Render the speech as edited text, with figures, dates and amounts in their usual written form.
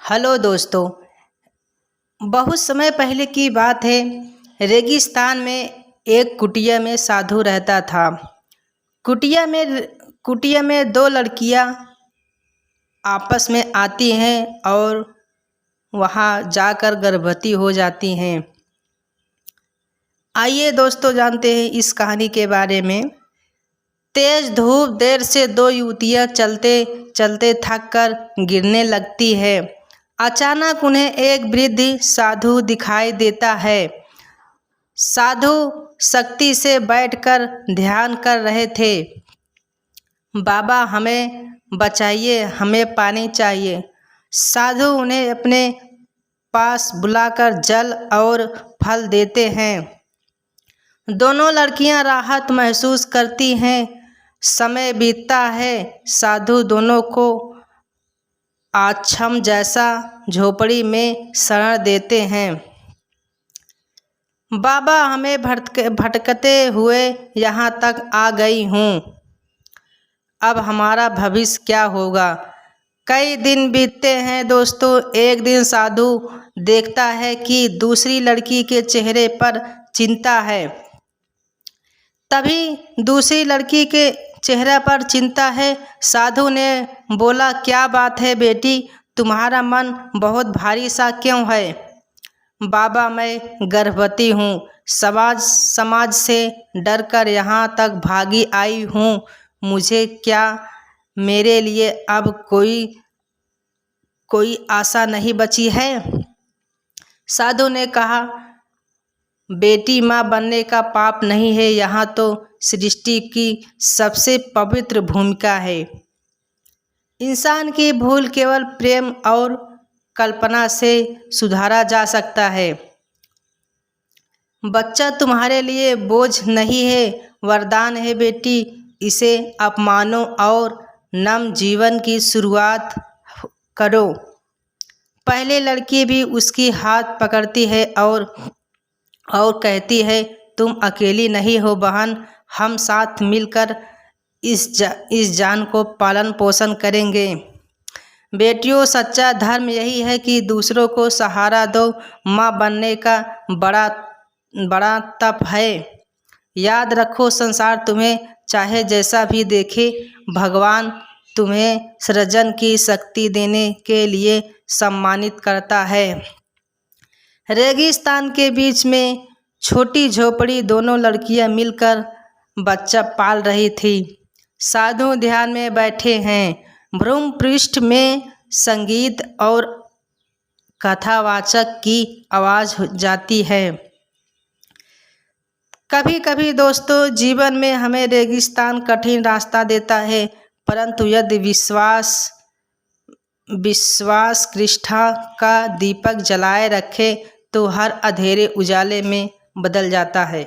Hello दोस्तों। बहुत समय पहले की बात है। रेगिस्तान में एक कुटिया में साधु रहता था। कुटिया में दो लड़कियां आपस में आती हैं और वहां जाकर गर्भवती हो जाती हैं। आइए दोस्तों जानते हैं इस कहानी के बारे में। तेज धूप देर से दो युवतियां चलते चलते थक कर गिरने लगती है। अचानक उन्हें एक वृद्ध साधु दिखाई देता है। साधु शक्ति से बैठकर ध्यान कर रहे थे। बाबा हमें बचाइए, हमें पानी चाहिए। साधु उन्हें अपने पास बुलाकर जल और फल देते हैं। दोनों लड़कियां राहत महसूस करती हैं। समय बीतता है। साधु दोनों को आश्रम जैसा झोपड़ी में शरण देते हैं। बाबा हमें भटकते हुए यहाँ तक आ गई हूँ। अब हमारा भविष्य क्या होगा? कई दिन बीतते हैं दोस्तों। एक दिन साधु देखता है कि दूसरी लड़की के चेहरे पर चिंता है। तभी दूसरी लड़की के चेहरे पर चिंता है। साधु ने बोला, क्या बात है बेटी, तुम्हारा मन बहुत भारी सा क्यों है? बाबा मैं गर्भवती हूँ। समाज से डरकर यहाँ तक भागी आई हूँ। मुझे क्या मेरे लिए अब कोई आशा नहीं बची है? साधु ने कहा, बेटी माँ बनने का पाप नहीं है। यहाँ तो सृष्टि की सबसे पवित्र भूमिका है। इंसान की भूल केवल प्रेम और कल्पना से सुधारा जा सकता है। बच्चा तुम्हारे लिए बोझ नहीं है, वरदान है बेटी। इसे अपमानो और नम जीवन की शुरुआत करो। पहले लड़की भी उसकी हाथ पकड़ती है और कहती है, तुम अकेली नहीं हो बहन, हम साथ मिलकर इस जान को पालन पोषण करेंगे। बेटियों, सच्चा धर्म यही है कि दूसरों को सहारा दो। माँ बनने का बड़ा तप है। याद रखो, संसार तुम्हें चाहे जैसा भी देखे, भगवान तुम्हें सृजन की शक्ति देने के लिए सम्मानित करता है। रेगिस्तान के बीच में छोटी झोपड़ी दोनों लड़कियां मिलकर बच्चा पाल रही थी। साधु ध्यान में बैठे हैं। भ्रूण पृष्ठ में संगीत और कथावाचक की आवाज जाती है। कभी कभी दोस्तों जीवन में हमें रेगिस्तान कठिन रास्ता देता है, परंतु यदि विश्वास निष्ठा का दीपक जलाए रखे तो हर अंधेरे उजाले में बदल जाता है।